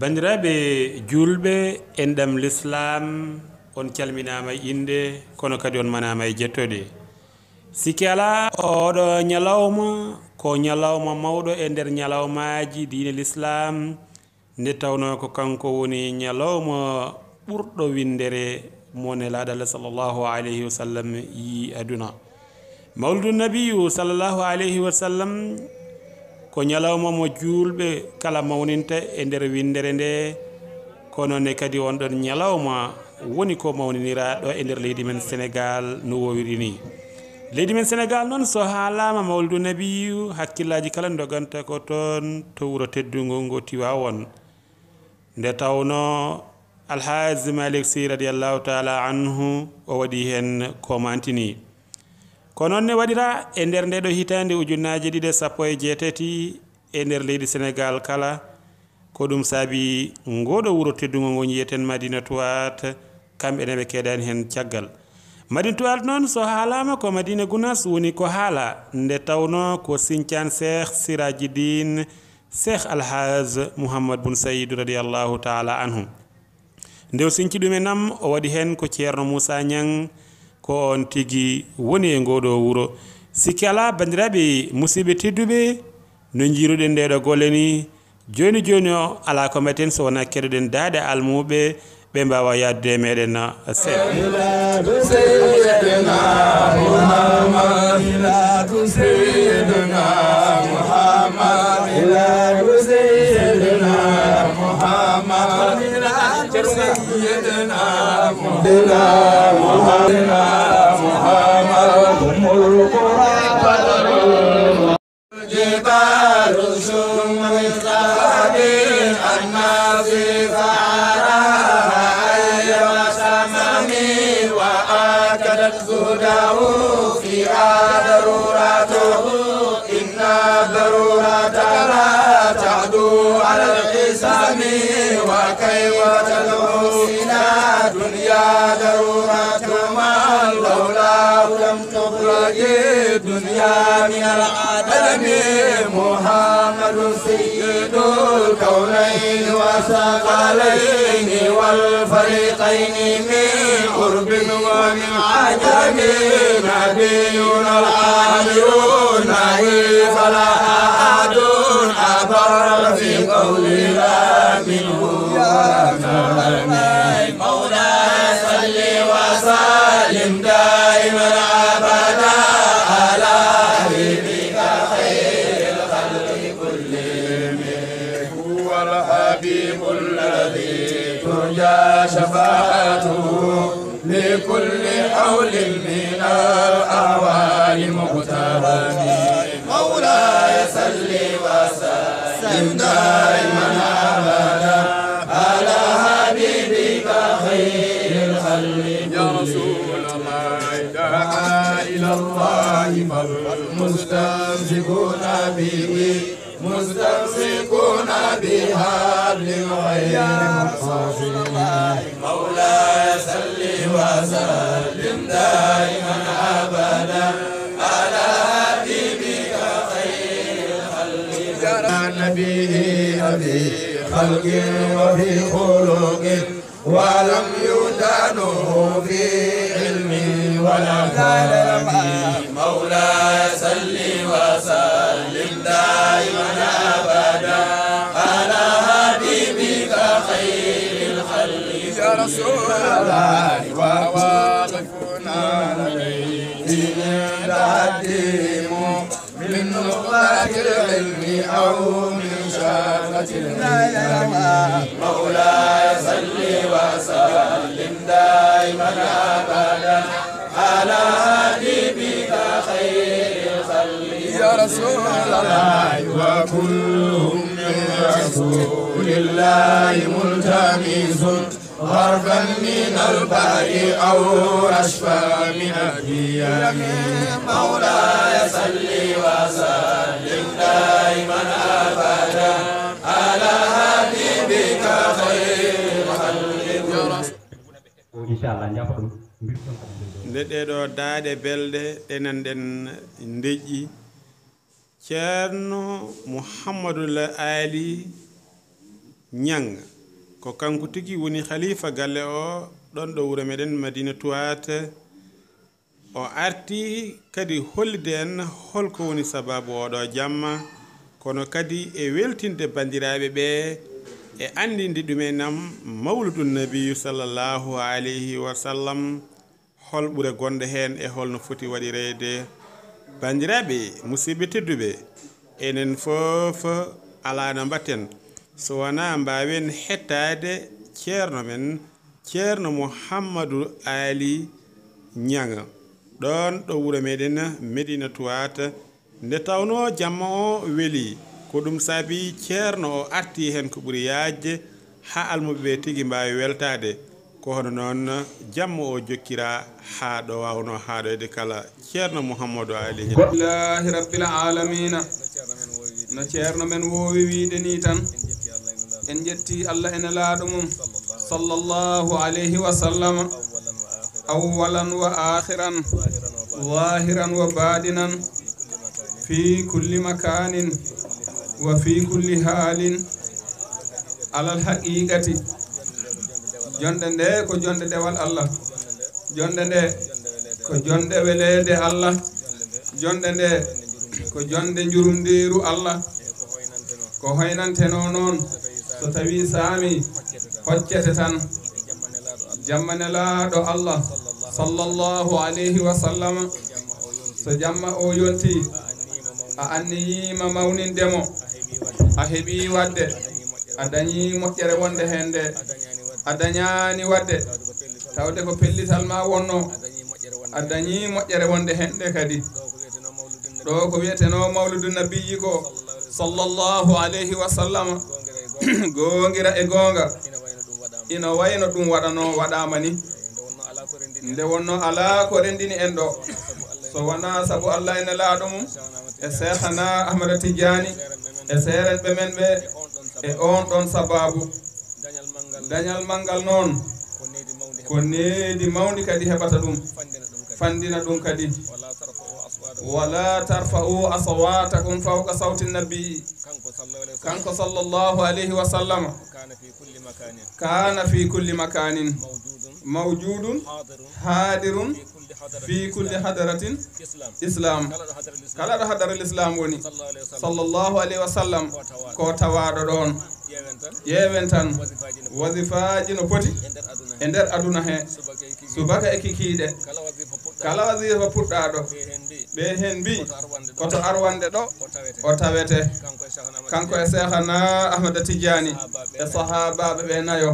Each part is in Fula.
bandiraɓe julɓe enɗam l'islam on calminama inde kono kadi on manama e jettoɗe sikki ala oɗo ñalawma ko ñalawma mawɗo e nder ñalawmaji diine l'islam nde tawno ko kanko woni ñalawma ɓurɗo windere mo nelaɗo Allah sallllahu alayhi wa sallam yi aduna mawludu nabiyu sallllahu alayhi wa sallam ko ñalawma mo julɓe kala mawninta e nder windere nde kono ne kadi on ɗon ñalawma woni ko mawninira ɗo e nder leydi men Sénégal no wowiri ni leydi men Sénégal noon so haalama mawludu nabiyu hakkillaji kala doganta ko toon to wuro teddugol ngo Tiwawon nde tawno alhaji Malick Sy radiallahu taala anhu o waɗi hen ko mantini ko noon ne waɗira e nder nde ɗo hitande ujunnaje 2017 e nder leydi Sénégal kala ko ɗum saabi ngoɗo wuro teddugol ngo yiyeten Madinatu Wade kamɓe ɓe keedani hen caggal Madinatu Wade noon so haalama ko Madina Gounass woni ko haala nde tawno ko Sinthiane Cheikh Sirajidine Cheikh Alhaj Mouhammad Boun Saïd radiallahu taala anhu nde o sinci ɗum e nam o waɗi hen ko ceerno Moussa Niang ko on tigi woni e ngoɗo wuro sikki ala bandiraɓe musidɓe tedduɓe no jiiruɗen ndeɗo golle ni joni joni o ala ko mbaten so wona keɗoɗen daade almuɓe ɓe mbawa yaddude meɗen الدنيا من العالم محمد سيد الكونين وثقلين والفريقين من قرب ومن عجم نبينا العامرون فلا أحد أبر في قول لا منه مولاي صل وسلم دائما أبدا على حبيبك خير الخلق كلهم هو الحبيب الذي ترجى شفاعته لكل حول من الأعوان مقترن مولاي صل وسلم دائما أبدا على حبيبك خير الخلق يا رسول الله دعا إلى الله فالمستمسكون به مستمسكون بحبل غير منفصل مولاي صل وسلم دائما أبدا على حبيبك خير الخلق يا نبيه أبي خلق وفي خلق ولم يدانه في علم ولا كلام مولاي صل وسلم دائما ابدا على حبيبك خير الخلق يا رسول الله وواقفنا لديه نعدم من نقطة العلم أو من شافة العلم مولاي صل وسلم دائما أبدا على حبيبك خير الخلق يا رسول الله وكلهم من رسول الله ملتمس غربا من البحر أو رشفا من الديام مولاي صل وسلم دائما أبدا على حبيبك خير الخلق يا رسول إن شاء الله نجاحكم nde ɗeɗo daade belde ɗenanɗen deƴƴi ceerno Mouhamadoul Ali Ñang ko kanko tigi woni khalifa galle o ɗon ɗo wuro meɗen Madina Tuwat o arti kadi hollide en holko woni sababu oɗo jamma kono kadi e weltinde bandiraɓe ɓe e andinde ɗumenam mawludun nabiyu sallallahu alayhi wa sallam hol ɓure gonde hen e holno foti waɗirede bandiraɓe musidɓe tedduɓe enen fof ala no mbatten so wona mbawen hettade ceerno men ceerno Mouhamadou Ali Niang ɗon ɗo wuro meɗen Medina Tuwat nde tawno jamma o weeli ko ɗum saabi ceerno o arti hen ko ɓuri yajje ha almuɓeɓe tigi mbawi weltade ko hono noon jamma o jokkira ha ɗo wawno haɗoyde kala ceerno Mouhamadou Ali Alhamdulillahi rabbil alamina no ceerno men wowi wiide ni tan en jetti Allah ene laaɗo mum sallallahu alayhi wa sallam awwalan wa akhiran zahiran wa badinan fi kulli makanin wa fi kulli halin alal haqiqati jonde nde ko jonde dewal Allah jonde nde ko jonde welede Allah jonde nde ko jonde njurumdiru Allah ko hoynanteno noon so tawi saami hoccete tan jammane laaɗo Allah sallallahu alayhi wa sallam so jamma o yonti a anniyima mawnindemo a heeɓi wadde a dañi moƴƴere wonde hen nde a dañani wadde tawde ko pellital ma wonno a dañi moƴƴere wonde hen nde kadi ɗo ko wiyeteno mawludu nabiyyi ko sallallahu alayhi wa sallam gongira e gonga ina wayno ɗum waɗama ni nde wonno ala ko rendini en ɗo so wona saabu Allah ene laaɗo mum e Cheikhana Ahmada Tidiani e seerenɓe men ɓe e on ɗon sababu dañal mangal noon ko needi mawdi kadi heɓata ɗum fandina ɗum kadi wala tarfa'u aswatakum fawqa sawti nabii kanko sallallahu alayhi wa sallam kana fi kulli makanin mawjudun hadirun fi kulli hadaratin islam kala ɗo hadara l'islam woni sallallahu alayhi wa sallam ko tawaɗo ɗon ƴeewen tan wasifaji no poti e nder aduna he subaka e kikiɗe kala wasifa puɗɗaɗo ɓe hen mbi koto arwande ɗo o tawete kanko e Cheikhana Ahmada Tidiani e sahabaɓe ɓe nayo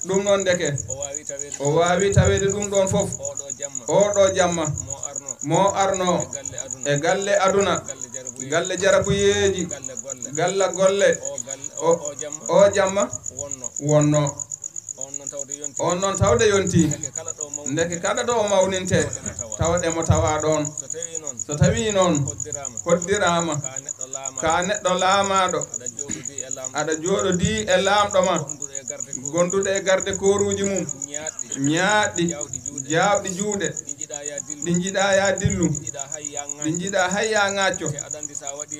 ɗum noon ndeke o wawi tawede ɗum ɗon fof oɗo jamma mo arno e galle aduna galle jarabuyeji galla golle o jamma wonno on noon tawde yonti ndeke kala ɗo o mawninte tawaɗemo tawa ɗon so tawi noon hoddirama ka neɗɗo laamaɗo aɗa jooɗodi e laamɗo ma gonduɗo e garde koruji mum ñaaɗɗi jawɗi juuɗe ɗi jiiɗa ya dillu ɗi jiiɗa hayya ŋacco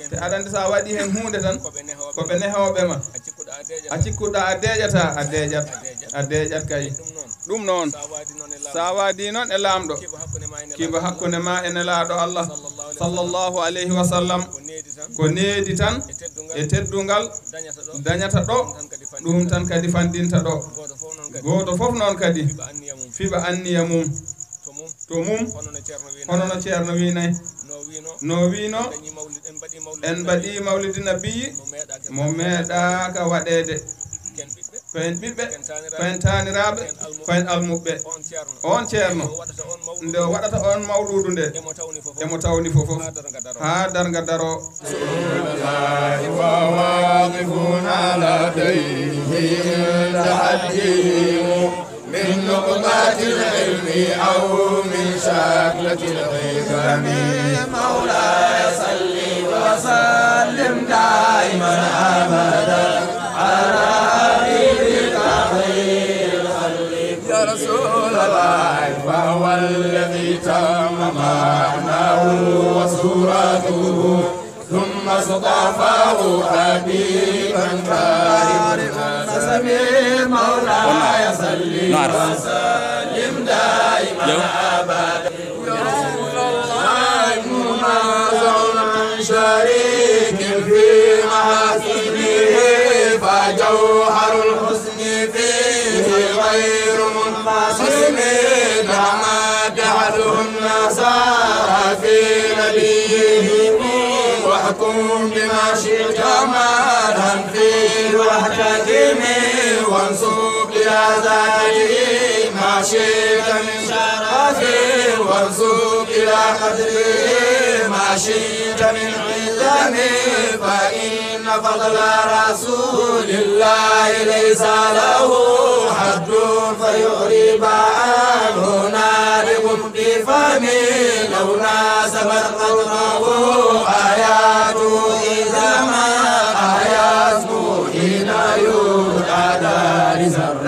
te aɗa andi sa waɗi hen hunde tan koɓe nehoɓe ma a cikkuɗa a deƴata a deƴat kay ɗum noon sa waadi noon e laamɗo kiba hakkunde ma ene laaɗo Allah sallallahu alayhi wa sallam ko needi tan e teddungal dañata ɗo ɗum tan kadi fandinta ɗo goto fof noon kadi fiɓa anniya mum to mum hono no ceerno winay no wino en mbaɗi mawlidi nabiyyi mo meeɗaka waɗede ko en ɓiɓɓe ko en taniraɓe ko en almuɓɓe on ceerno nde o waɗata on mawludu nde emo tawni fofof ha darga daro من نقطات العلم أو من شكلة الحكم مولاي صل وسلم دائما أبدا على حبيبك خير الخلق يا رسول الله فهو الذي تم معناه وصورته ثم اصطفاه حبيبا كارما الحميد مولاي صل وسلم دائما ابدا شريك في محاسنه فجوهر الحسن فيه غير منقسم كما جعله النصارى في نبيهم واحكم بما شئت مالها فيه واحتكم وانصب الى ذاته ما شئت من شرف وانصب الى قدره ما شئت من عظم فإن فضل رسول الله ليس له حد فيغرب عنه نارق بفم لو ناسبت قدره آياته إذا ما آياته حين يدعى دار زر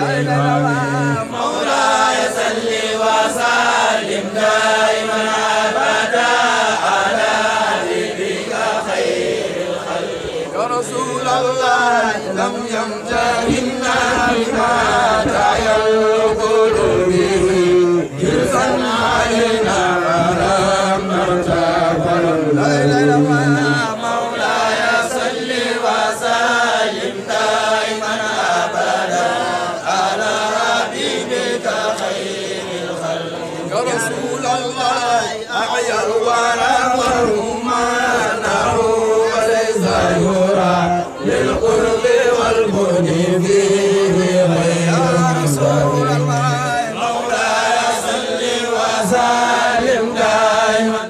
مولاي صل وسلم دائما أبدا رسول الله لم يمتهنا بما دعي القلوب جرسا علينا ولم نرتاب لا اله الا الله مولاي صل وسلم دائما ابدا على حبيبك خير الخلق يا رسول الله احيا الورى ورمانه وليس يرى للقرب والبعد فيه غير رسول الله مولاي صل وسلم دائما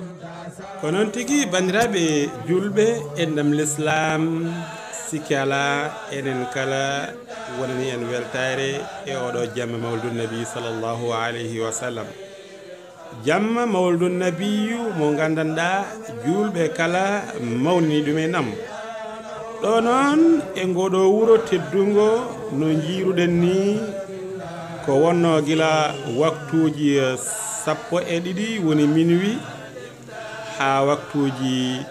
konon tigi bandiraɓe julɓe endam l'islam sikki ala enen kala wonani en weltare e oɗo jamma mawludun nabi sallllahu alayhi wa sallam jamma mawludun nabiyu mo gandanɗa julɓe kala mawni ɗumen nam ɗo noon e ngoɗo wuro teddungo no jiiruɗen ni ko wonno gila waktuji 12 woni minuit ha waktuji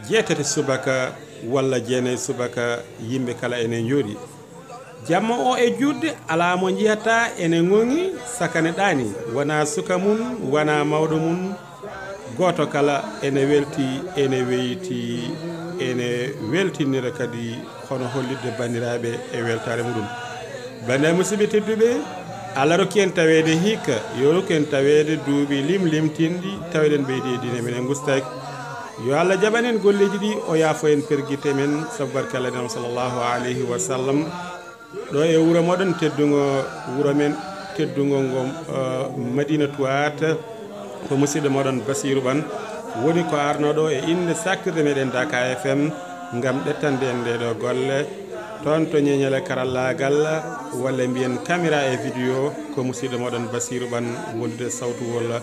7 subaka walla 9 subaka yimɓe kala ene jooɗi jamma o e juɗde ala mo jiyata ene gongi sakane ɗani wona suka mum wona mawɗo mum goto kala ene welti ene weyti ene weltinira kadi hono hollidde bandiraɓe e weltare muɗum bande musidɓe tedduɓe Allah rokki en tawede hikka yo rokki en tawede duuɓi limtinɗi taweɗen ɓeydi dine men en gustaki yo Allah jaɓanen golleji ɗi o yaafo en perguite men sabu barke Allah nam sallllahu alayhi wa sallam ɗo e wuuro moɗon teddugo wuuro men teddugo ngo Madina Tuwata ko musidɗo moɗon Basirou Bane woni ko arnoɗo e inde sakkirde meɗen Daka FM ngam ɗettande en ndeɗo golle toon to ñeñele karallagal walla mbiyen caméra e vidéo ko musidɗo moɗon Basirou Bane wondude sawtu walla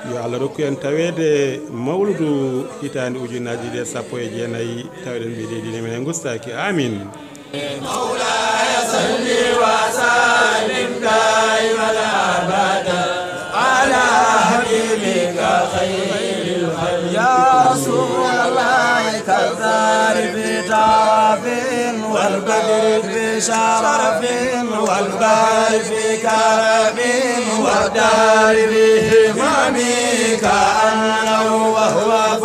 yo Allah rokku en tawede mawludu hitande ujunaji ɗe 19 taweɗen mbiɗe dine men en gustaki amin مولاي صل وسلم دائما ابدا على حبيبك خير الخلق يا رسول الله كالثار في تعرف والبدر في شرف والبار في كرم والدار في همم كأنه وهو